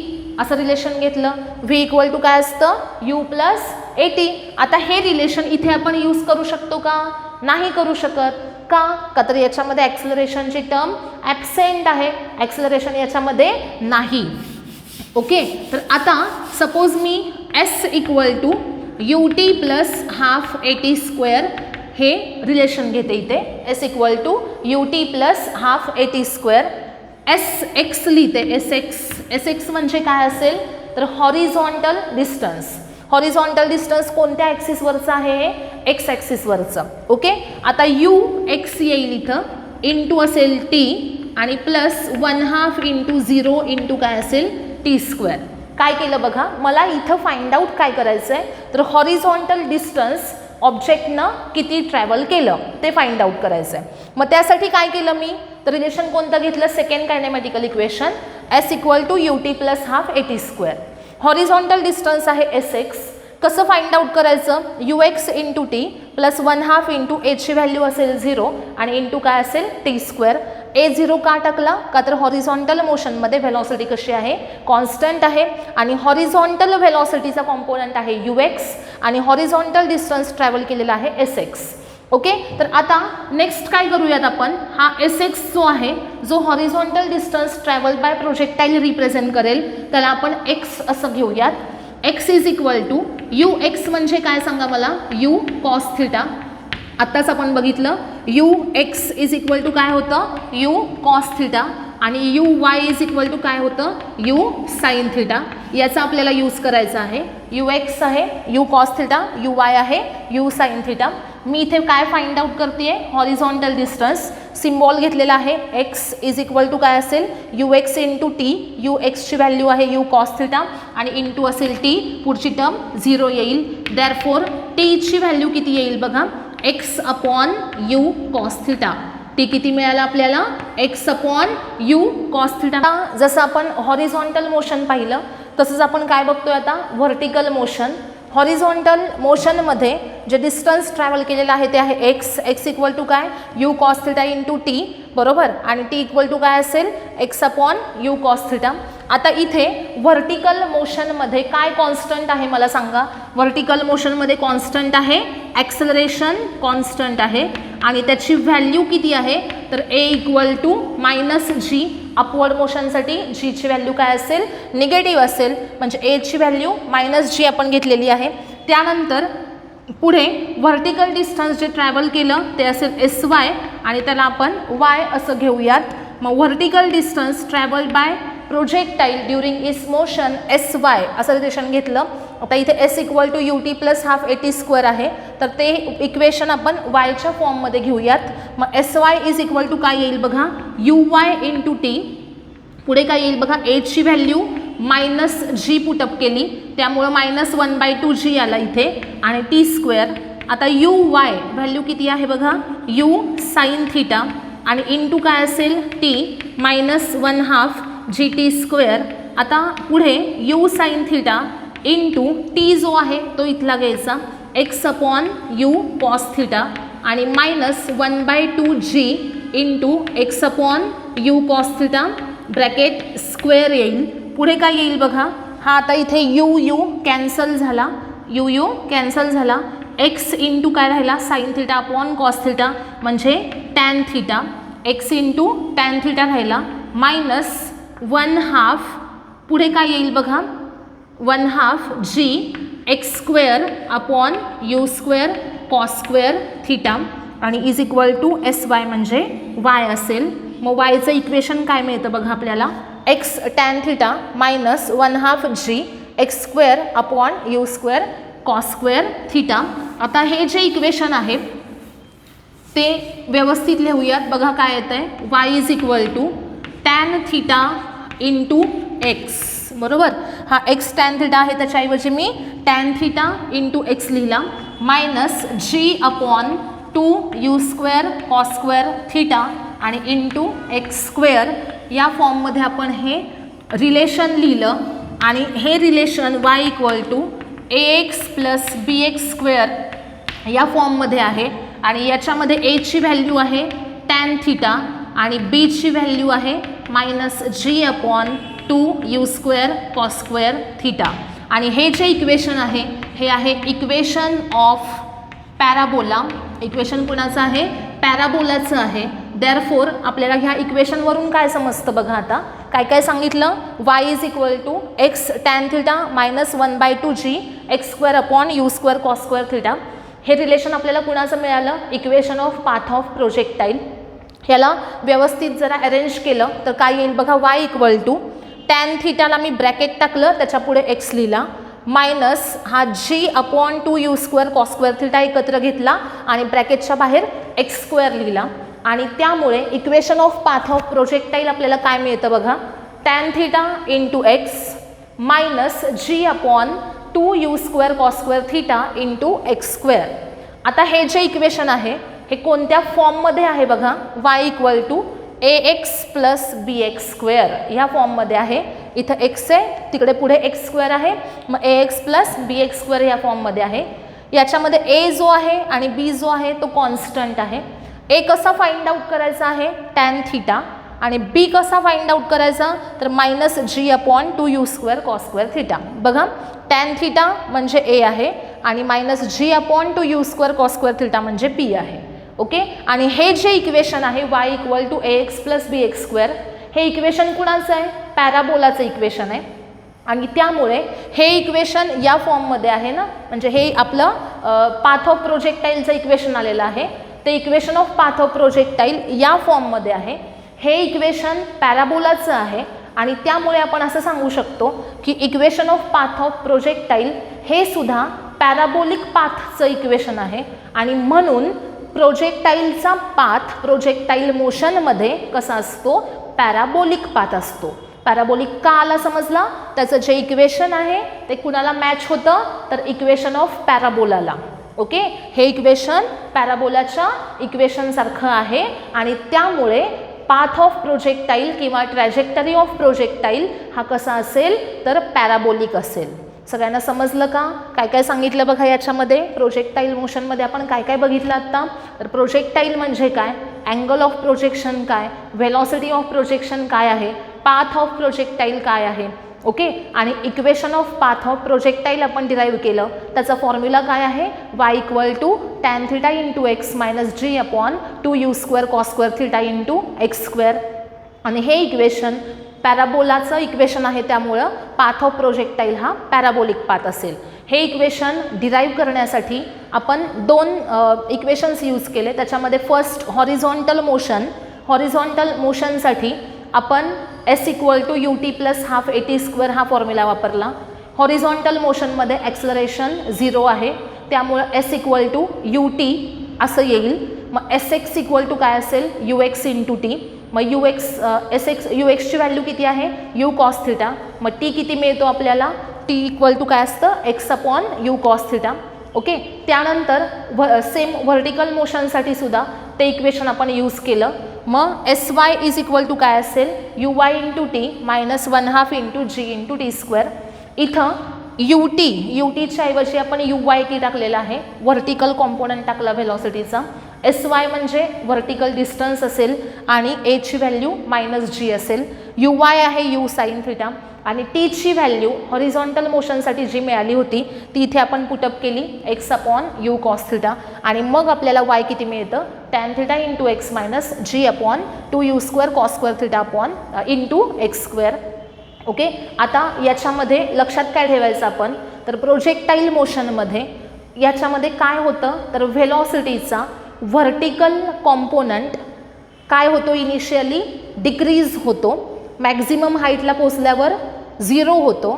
असं रिलेशन घेतलं. V इक्वल टू काय असतं, U प्लस AT. आता हे रिलेशन इथे आपण यूज करू शकतो का, नाही करू शकत. का तर याच्यामध्ये ॲक्सलरेशनची टर्म ॲब्सेंट आहे, ॲक्सलरेशन याच्यामध्ये नाही. ओके, तर आता सपोज मी s equal to U T plus half A T square हे रिलेशन घेते इथे. S equal to U T plus half A T square. S x लिहिते. एस एक्स म्हणजे काय असेल तर हॉरिझॉन्टल डिस्टन्स. हॉरिझॉन्टल डिस्टन्स कोणत्या ॲक्सिसवरचं आहे हे एक्स ॲक्सिसवरचं. ओके, आता यू एक्स येईल इथं, इंटू असेल टी आणि प्लस 1/2 इंटू 0 इंटू काय असेल टी स्क्वेअर. काय केलं बघा, मला इथं फाइंड आउट काय करायचं आहे तर हॉरिझॉन्टल डिस्टन्स ऑब्जेक्टनं किती ट्रॅव्हल केलं ते फाइंड आउट करायचं आहे. मग त्यासाठी काय केलं मी तर रिलेशन कोणतं घेतलं, second kinematical equation S equal to U T plus half A T square. Horizontal distance आहे एस एक्स. कसं फाइंड आउट करायचं, U X into T plus 1/2 into एची व्हॅल्यू असेल 0 आणि इंटू काय असेल टी स्क्वेअर. ए 0 का टाकला का तर हॉरिझॉन्टल मोशनमध्ये व्हेलॉसिटी कशी आहे कॉन्स्टंट आहे आणि हॉरिझॉन्टल व्हेलॉसिटीचा कॉम्पोनंट आहे यू एक्स आणि हॉरिझॉन्टल डिस्टन्स ट्रॅव्हल केलेला आहे एस एक्स. ओके, तर आता नेक्स्ट काय करूयात आपण, हा एस एक्स जो आहे जो horizontal distance travel by projectile represent करेल त्याला आपण एक्स असं घेऊयात. X is equal to u x म्हणजे काय सांगा मला, यू कॉस थिटा. आत्ताच आपण बघितलं u x is equal to काय होतं यू कॉस थिटा आणि u y is equal to काय होतं यू साइन थिटा. याचा आपल्याला यूज करायचा आहे. यू एक्स आहे U cos theta, U Y आहे यू साइन थिटा. मी इथे काय फाइंड आउट करते हॉरिझॉन्टल डिस्टन्स. सिम्बॉल घेतलेला आहे एक्स इज इक्वल टू काय असेल U X into T. U एक्सची व्हॅल्यू आहे यू कॉस थिटा आणि इंटू असेल टी, पुढची टर्म 0 येईल. देअरफॉर टीची व्हॅल्यू किती येईल बघा, X upon U cos theta. T किती मिळाला आपल्याला X upon U cos theta. जसं आपण हॉरिझॉन्टल मोशन पाहिलं तसंच आपण काय बघतोय आता व्हर्टिकल मोशन. हॉरिझॉन्टल मोशनमध्ये जे डिस्टन्स ट्रॅव्हल केलेलं आहे ते आहे एक्स. एक्स इक्वल टू काय U cos theta into T बरोबर आणि टी इक्वल टू काय असेल X upon U cos theta. आता इथे व्हर्टिकल मोशनमध्ये काय कॉन्स्टंट आहे मला सांगा. व्हर्टिकल मोशनमध्ये कॉन्स्टंट आहे ॲक्सेलरेशन कॉन्स्टंट आहे आणि त्याची व्हॅल्यू किती आहे तर A equal to minus G. Upward मोशनसाठी जीची व्हॅल्यू काय असेल निगेटिव्ह असेल म्हणजे एची व्हॅल्यू मायनस जी आपण घेतलेली आहे. त्यानंतर पुढे व्हर्टिकल डिस्टन्स जे ट्रॅव्हल केलं ते असेल एस वाय आणि त्याला आपण वाय असं घेऊयात. मग vertical distance travelled by projectile during its motion s y असं रिलेशन घेतलं. आता इथे s equal to U T plus half A T square आहे तर ते इक्वेशन आपण वायच्या फॉर्ममध्ये घेऊयात. मग s y is equal to काय येईल बघा यू वाय इंटू टी. पुढे काय येईल बघा एची व्हॅल्यू मायनस जी पुटअप केली त्यामुळं मायनस 1/2 जी आला इथे आणि टी स्क्वेअर. आता यू वाय व्हॅल्यू किती आहे बघा यू साइन थिटा आणि इंटू काय असेल T minus 1/2 G T square. आता पुढे U sine theta into T जो आहे तो इथला घ्यायचा X upon U cos theta आणि minus 1/2 G into X upon U cos theta bracket square येईल. पुढे काय येईल बघा हा आता इथे यू यू कॅन्सल झाला, यू यू कॅन्सल झाला. एक्स इंटू काय राहिला sine theta upon cos theta म्हणजे tan theta. X into tan theta राहिला मायनस 1/2 पुढे काय येईल बघा 1/2 G X square upon U square cos square theta आणि is equal to S Y म्हणजे वाय असेल. मग वायचं इक्वेशन काय मिळतं बघा आपल्याला X tan theta minus 1/2 G X square upon U square cos square theta. आता हे जे इक्वेशन आहे ते व्यवस्थित लिहूयात. बघा काय येतं आहे y is equal to tan theta into x बरोबर. हा एक्स टॅन थिटा आहे त्याच्याऐवजी मी टॅन थिटा इंटू एक्स लिहिला minus g upon 2 u square cos square theta आणि इंटू एक्स स्क्वेअर. या फॉर्ममध्ये आपण हे रिलेशन लिहिलं आणि हे relation y equal to a x plus b x square या फॉर्ममध्ये आहे आणि याच्यामध्ये एची व्हॅल्यू आहे टॅन थिटा आणि बीची व्हॅल्यू आहे minus g upon 2 u square cos square theta. आणि हे जे इक्वेशन आहे हे आहे इक्वेशन ऑफ पॅराबोला. इक्वेशन कुणाचं आहे पॅराबोलाचं आहे. देअरफॉर आपल्याला ह्या इक्वेशनवरून काय समजतं बघा आता काय काय सांगितलं, y is equal to x tan theta minus 1/2g x² अपॉन u² cos² थिटा. हे रिलेशन आपल्याला कुणाचं मिळालं, equation of path of projectile. ह्याला व्यवस्थित जरा अरेंज केलं तर काय येईल बघा, y इक्वल टू टॅन थिटाला मी ब्रॅकेट टाकलं, त्याच्या पुढे x लिहिला, मायनस हा g upon 2u² cos² theta एकत्र घेतला आणि ब्रॅकेटच्या बाहेर x² लिहिला. आणि त्यामुळे equation of path of projectile आपल्याला काय मिळतं बघा, tan theta into x minus g upon 2u² cos² theta into x². आता हे जे इक्वेशन आहे हे कोणत्या फॉर्ममध्ये आहे बघा, y equal to ax plus bx² ह्या फॉर्ममध्ये आहे. इथं x आहे, तिकडे पुढे x² आहे, मग ax प्लस bx² ह्या फॉर्ममध्ये आहे. याच्यामध्ये a जो आहे आणि b जो आहे तो कॉन्स्टंट आहे. a कसा फाइंड आउट करायचा आहे, टॅन थिटा, आणि b कसा फाइंड आउट करायचा तर minus g upon 2u² cos² theta. बघा टॅन थिटा म्हणजे a आहे आणि minus g upon 2u² cos² theta म्हणजे b आहे. ओके, आणि हे जे इक्वेशन आहे y equal to ax plus bx², हे इक्वेशन कुणाचं आहे, पॅराबोलाचं इक्वेशन आहे. आणि त्यामुळे हे इक्वेशन या फॉर्ममध्ये आहे ना, म्हणजे हे आपलं पाथ ऑफ प्रोजेक्टाईलचं इक्वेशन आलेलं आहे, ते equation of path of projectile या फॉर्ममध्ये आहे. हे इक्वेशन पॅराबोलाचं आहे आणि त्यामुळे आपण असं सांगू शकतो की equation of path of projectile हे सुद्धा पॅराबोलिक पाथचं इक्वेशन आहे. आणि म्हणून प्रोजेक्टाईलचा पाथ प्रोजेक्टाईल मोशनमध्ये कसा असतो, पॅराबोलिक पाथ असतो. पॅराबोलिक का आला समजला, त्याचं जे इक्वेशन आहे ते कुणाला मॅच होतं तर इक्वेशन ऑफ पॅराबोलाला. ओके, हे इक्वेशन पॅराबोलाच्या इक्वेशनसारखं आहे आणि त्यामुळे पाथ ऑफ प्रोजेक्टाईल किंवा ट्रॅजेक्टरी ऑफ प्रोजेक्टाईल हा कसा असेल तर पॅराबोलिक असेल. सगळ्यांना समजलं का, काय काय सांगितलं बघा याच्यामध्ये. प्रोजेक्टाईल मोशनमध्ये आपण काय काय बघितलं आत्ता, तर प्रोजेक्टाईल म्हणजे काय, अँगल ऑफ प्रोजेक्शन काय, व्हेलॉसिटी ऑफ प्रोजेक्शन काय आहे, पाथ ऑफ प्रोजेक्टाईल काय आहे. ओके, आणि equation of path of projectile आपण डिराईव्ह केलं, त्याचा फॉर्म्युला काय आहे, y equal to tan theta into x minus g upon 2u² cos² theta into x². आणि हे इक्वेशन पॅराबोलाचं इक्वेशन आहे, त्यामुळं पाथ ऑफ प्रोजेक्टाईल हा पॅराबोलिक पाथ असेल. हे इक्वेशन डिराईव्ह करण्यासाठी आपण दोन इक्वेशन्स यूज केले. त्याच्यामध्ये फर्स्ट हॉरिझॉन्टल मोशन, हॉरिझॉन्टल मोशनसाठी आपण s equal to ut plus half at² हा फॉर्म्युला वापरला. हॉरिझॉन्टल मोशनमध्ये ॲक्सलरेशन 0 आहे, त्यामुळं s इक्वल टू ut असं येईल. मग sx इक्वल टू काय असेल, ux इंटू t. मग ux ची व्हॅल्यू किती आहे, u cos थिटा. मग t किती मिळतो आपल्याला, t इक्वल टू काय असतं, x upon u cos theta. Okay, त्यानंतर सेम व्हर्टिकल मोशनसाठी सुद्धा ते इक्वेशन आपण यूज केलं. मग sy इज इक्वल टू काय असेल, uy into T minus 1/2 into g into t². इथं utच्या ऐवजी आपण uyt टाकलेला आहे, व्हर्टिकल कॉम्पोनंट टाकला व्हेलॉसिटीचा. sy म्हणजे व्हर्टिकल डिस्टन्स असेल आणि a ची व्हॅल्यू मायनस g असेल. uy आहे u साइन थिटा आणि t ची व्हॅल्यू हॉरिझॉन्टल मोशनसाठी जी मिळाली होती ती इथे आपण पुटअप केली, x upon u cos theta. आणि मग आपल्याला y किती मिळतं, tan theta into x minus g upon 2u² cos² theta upon into x². Okay, आता याच्यामध्ये लक्षात काय ठेवायचं आपण, तर प्रोजेक्टाईल मोशनमध्ये याच्यामध्ये काय होतं तर व्हेलॉसिटीचा व्हर्टिकल कॉम्पोनंट काय होतो, इनिशियली डिक्रीज होतो, मॅक्झिमम हाईटला पोचल्यावर 0 होतो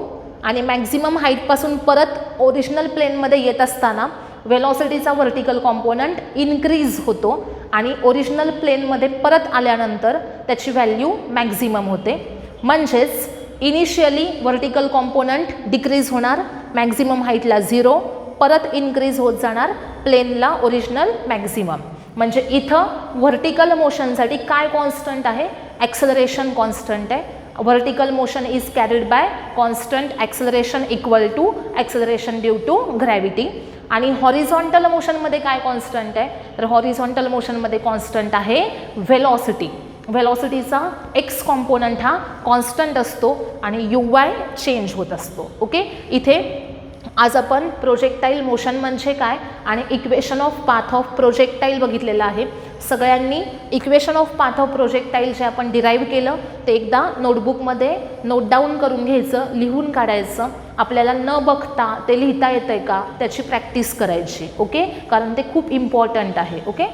आणि मॅक्झिमम हाईटपासून परत ओरिजिनल प्लेनमध्ये येत असताना व्हेलॉसिटीचा व्हर्टिकल कॉम्पोनंट इन्क्रीज होतो आणि ओरिजिनल प्लेनमध्ये परत आल्यानंतर त्याची व्हॅल्यू मॅक्झिमम होते. म्हणजेच इनिशियली व्हर्टिकल कॉम्पोनंट डिक्रीज होणार, मॅक्झिमम हाईटला 0, परत इन्क्रीज होत जाणार प्लेनला ओरिजिनल मॅक्झिमम. म्हणजे इथं व्हर्टिकल मोशनसाठी काय कॉन्स्टंट आहे, ॲक्सलरेशन कॉन्स्टंट आहे. Vertical motion is carried by constant acceleration equal to acceleration due to gravity. आणि हॉरिझॉन्टल मोशनमध्ये काय कॉन्स्टंट आहे, तर हॉरिझॉन्टल मोशनमध्ये कॉन्स्टंट आहे व्हेलॉसिटी. व्हेलॉसिटीचा एक्स कॉम्पोनंट हा कॉन्स्टंट असतो आणि uy चेंज होत असतो. ओके, इथे आज आपण प्रोजेक्टाईल मोशन म्हणजे काय आणि equation of path of projectile बघितलेलं आहे. सगळ्यांनी equation of path of projectile जे आपण डिराईव्ह केलं ते एकदा नोटबुकमध्ये नोट डाऊन करून घ्यायचं, लिहून काढायचं. आपल्याला न बघता ते लिहिता येतंय का त्याची प्रॅक्टिस करायची. ओके, कारण ते खूप इम्पॉर्टंट आहे. ओके.